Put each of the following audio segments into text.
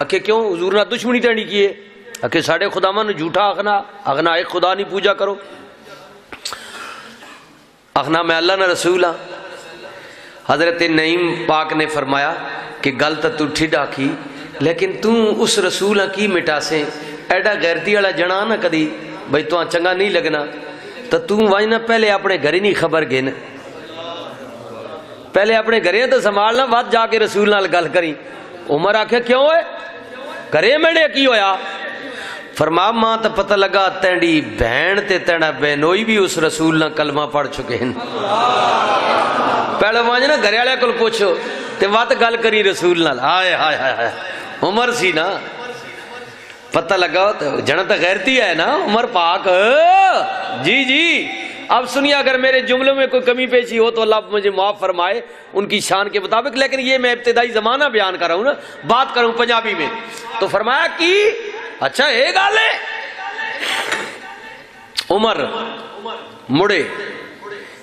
اکھے کیوں حضور نے دشمنی ٹینڈی کیے؟ اکھے ساڑے خداواں نو جھوٹا اخنا ایک خدا نہیں پوجا کرو، اخنا میں اللہ نہ رسول ہاں۔ حضرت نعیم پاک نے فرمایا کہ گل تو ٹھڈ آکھی لیکن تو اس رسول کی مٹا سے ایڈا غیرتی والا جنا نہ کدی بھئی تو چنگا نہیں لگنا تو وجنا پہلے اپنے گھر نہیں خبر گن، پہلے اپنے گھریں تو سنبھالنا بعد جا کے رسول نال گل کری۔ عمر آکھے کیوں ہے گھرے میں کی ہویا؟ فرما ماں تو پتہ لگا تینڈی بہن تے تینڈا بہنوئی بھی اس رسول نہ کلمہ پڑھ چکے ہیں۔ پہلے وجنا گھر والے کو پوچھو تے وات گل کری رسول نال۔ ہائے ہائے ہائے عمر سی نا، پتہ لگا جنا تو غیرتی ہے نا عمر پاک۔ جی جی اب سنیے، اگر میرے جملوں میں کوئی کمی پیشی ہو تو اللہ مجھے معاف فرمائے ان کی شان کے مطابق، لیکن یہ میں ابتدائی زمانہ بیان کر رہا ہوں نا، بات کروں پنجابی میں۔ تو فرمایا کہ اچھا یہ گل ہے، عمر مڑے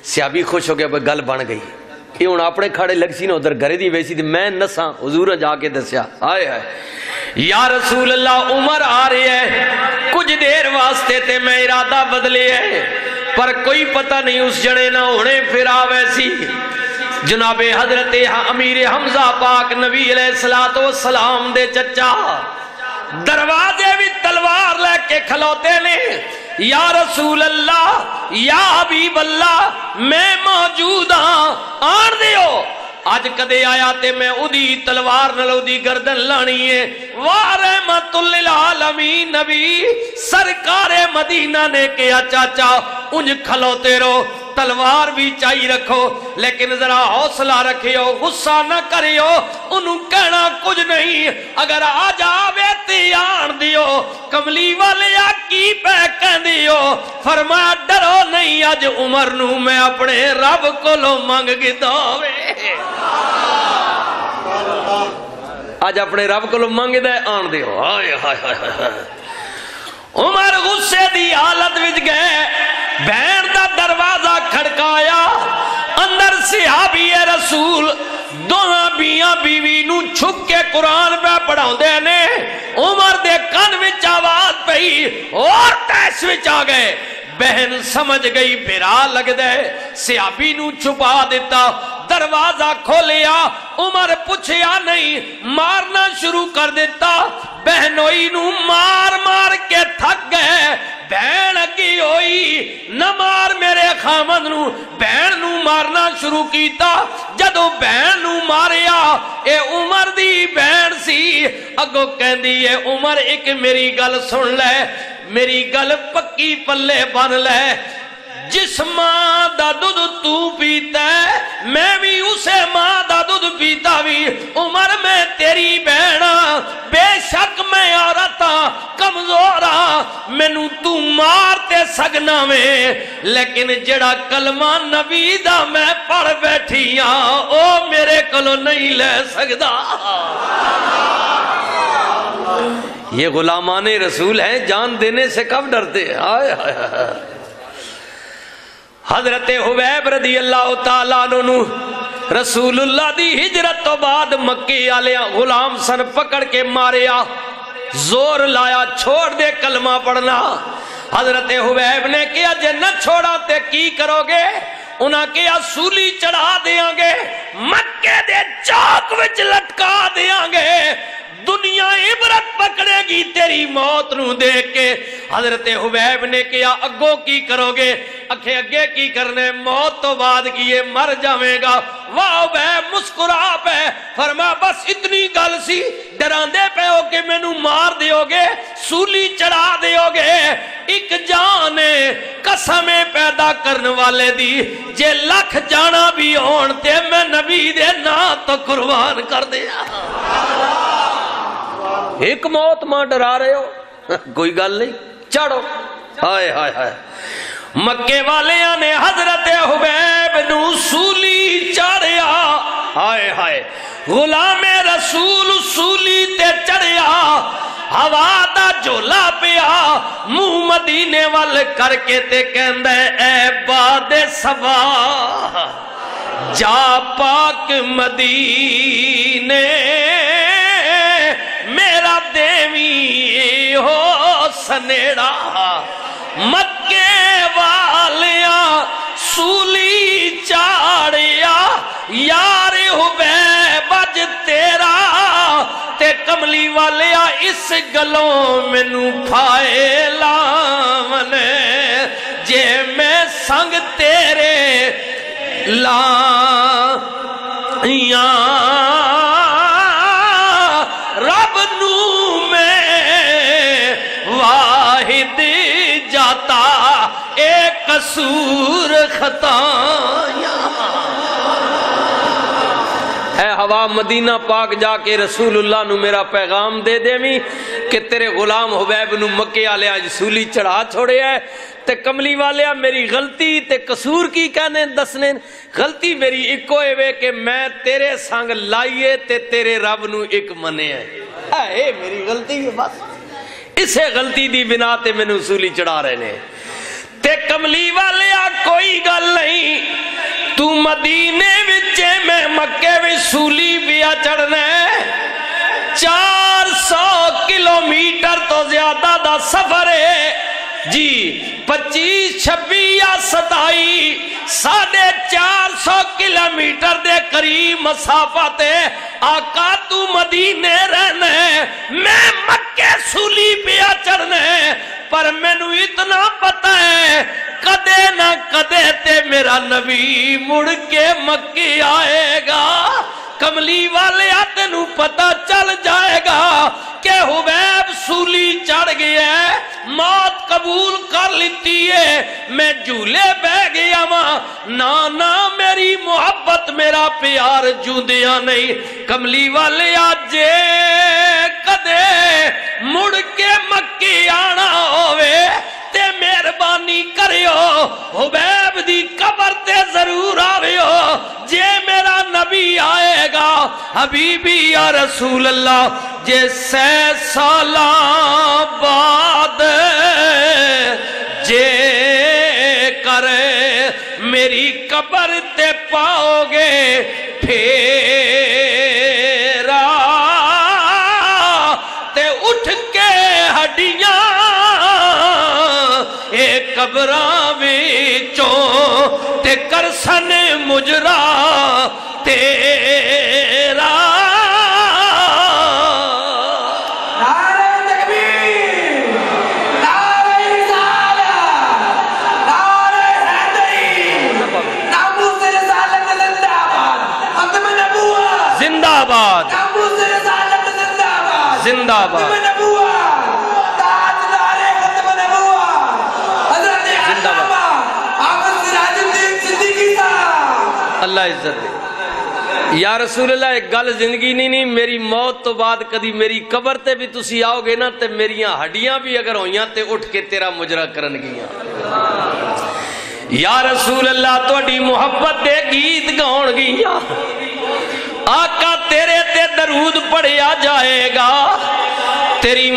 صحابی خوش ہو گیا گل بن گئی، یہ ہوں اپنے کھڑے لگ سی نا ادھر گھرے دی ویسی تھی، میں نساں حضور نے جا کے دسیا آئے آئے یا رسول اللہ عمر آ رہے ہیں کچھ دیر واسطے تے میں ارادہ بدلے ہے پر کوئی پتہ نہیں اس جڑے نہ ہونے پھر آویسی۔ جناب حضرت امیر حمزہ پاک نبی علیہ السلام دے چچا دروازے بھی تلوار لے کے کھلوتے نے، یا رسول اللہ یا حبیب اللہ میں موجود ہاں آن دیو۔ آج کدے آیا تے میں ادھی تلوار نلو دی گردن لانی ہے، وَرَحْمَةُ لِلْعَالَمِينَ نبی سرکار مدینہ نے کیا چاچا انج کھلوتے رہو، تلوار بھی چاہی رکھو لیکن ذرا حوصلہ رکھیو، غصہ نہ کریو، انہوں کہنا کچھ نہیں، اگر آج آوے تیان دیو کملی والے آکی پہ کہن دیو۔ فرمایا ڈرو نہیں آج عمر نو میں اپنے رب کو لو مانگ گداوے، آج اپنے رب کو لو مانگ دے آن دیو۔ عمر غصے دی حالت وچ گئے، بہن دا دروازہ کھڑکایا، اندر صحابی رسول دوہاں بیاں بیوی نو چھپ کے قرآن پہ پڑھاؤں دے نے، عمر دے کن وچ آواز پئی اور تیش وچ آ گئے۔ بہن سمجھ گئی بھرا لگ دے، صحابی نو چھپا دیتا، دروازہ کھولیا، عمر پوچھیا نہیں، مارنا شروع کر دیتا، بہنوئی نو مار مار کے تھک گئے۔ بہن اگی ہوئی نہ مار میرے خامد نو، بہن نو مارنا شروع کیتا، جدو بہن نو ماریا اے عمر دی بہن سی، اگو کہندی اے عمر ایک میری گل سن لے، میری گل پکی پلے بن لے، جس ماں دا دودھ تو پیتا ہے میں بھی اسے ماں دا دودھ پیتا بھی۔ عمر میں تیری بہنا بے شک میں عورتا کمزورا، مینوں تو مارتے سگنا میں، لیکن جڑا کلمہ نبی دا میں پڑھ بیٹھی ہاں او میرے کلو نہیں لے سکدا۔ یہ غلامان رسول ہیں، جان دینے سے کب ڈرتے ہیں؟ آئے آئے آئے۔ حضرت حبیب رضی اللہ تعالیٰ عنہ رسول اللہ دی ہجرت تو بعد مکی والے غلام سن پکڑ کے ماریا، زور لایا چھوڑ دے کلمہ پڑھنا۔ حضرت حبیب نے کیا جے نہ چھوڑا تے کی کرو گے؟ انہاں کیا سولی چڑھا دیاں گے، مکے دے چوک وچ لٹکا دیاں گے، دنیا عبرت پکڑے گی تیری موت نو دیکھ کے۔ حضرت حبیب نے کیا اگو کی کرو گے؟ اکھے اگے کی کرنے، موت تو بعد کیے مر جاویں گا۔ واہ حبیب مسکرا پہ فرما بس اتنی گل سی، ڈراندے پہ ہو کہ میں نو مار دیو گے، سولی چڑھا دیو گے۔ ایک جان قسم پیدا کرنے والے دی جے لکھ جانا بھی ہون تے میں نبی دے نا تو قربان کر دیا۔ ایک موت ماں ڈرا رہے ہو، کوئی گل نہیں، چڑھو۔ ہائے ہائے ہائے، مکے والیاں نے حضرت حبیب نو سولی چڑھیا، ہائے ہائے، غلام رسول سولی تے چڑھیا، ہوا دا جھولا پیا، منہ مدینے وال کر کے تے کہندے اے باد صبا جا پاک مدینے نیڑا مکے والیاں سولی چاڑیا یار حبیب اج تیرا تے کملی والیا اس گلوں مینوں پھائے لاونے جے میں سنگ تیرے لائیاں رب نو میں واحد جاتا اے قصور خطایاں اے ہوا مدینہ پاک جا کے رسول اللہ نو میرا پیغام دے دیویں کہ تیرے غلام حبیب نو مکے والے آج سولی چڑھا چھوڑے ہے تے کملی والے میری غلطی تے قصور کی کہنے دسنے غلطی میری ایکو ہے کہ میں تیرے سانگ لائیے تے تیرے رب نو ایک منے ہے اے میری غلطی ہے بس اسے غلطی دی بنا تے میں نو سولی چڑھا رہے تے کملی والے کوئی گل نہیں تو مدینے وچے میں مکے وچ سولی پیا چڑھنے 400 کلومیٹر تو زیادہ دا سفر ہے جی 25 26 یا 27 450 کلومیٹر دے قریب مسافت ہے آقا تو مدینے رہنے میں مکے سولی پیا چڑھنے پر میں نو اتنا پتا ہے کدے نہ کدے تے میرا نبی مڑ کے مکے آئے گا کملی والے آتے نو پتا چل جائے گا کہ حبیب سولی چڑھ گیا ہے موت قبول کر لیتی ہے میں جھولے بہ گیا ماں نانا میری محبت میرا پیار جوندیاں نہیں کملی والے آجے کدے مڑ کے مکے آنا ہوئے تے مہربانی کریو حبیب دی قبر تے ضرور آویو جے میرا نبی آئے گا حبیبی یا رسول اللہ جے 100 سالاں بعد جے کرے میری قبر تے پاؤ گے پھیرا تے اٹھ کے ہڈیاں اے قبراں وچوں تے کرسن مجرا تیرا نعرہ تکبیر نعرہ رسالت نعرہ حیدری ناموس رسالت زندہ باد ختم نبوت زندہ باد ناموس رسالت زندہ باد زندہ باد ختم نبوت تاجدار ختم نبوت حضرت علامہ آمد سراج الدین صدیقی صاحب اللہ عزت دے یا رسول اللہ ایک گل زندگی نہیں میری موت تو بعد کدی میری قبر تے بھی تسی آؤ گے نا تے میریاں ہڈیاں بھی اگر ہویاں تے اٹھ کے تیرا مجرا کرن گیاں یا رسول اللہ تواڈی محبت دے گیت گاؤن گیاں آقا تیرے تے درود پڑھیا جائے گا تیری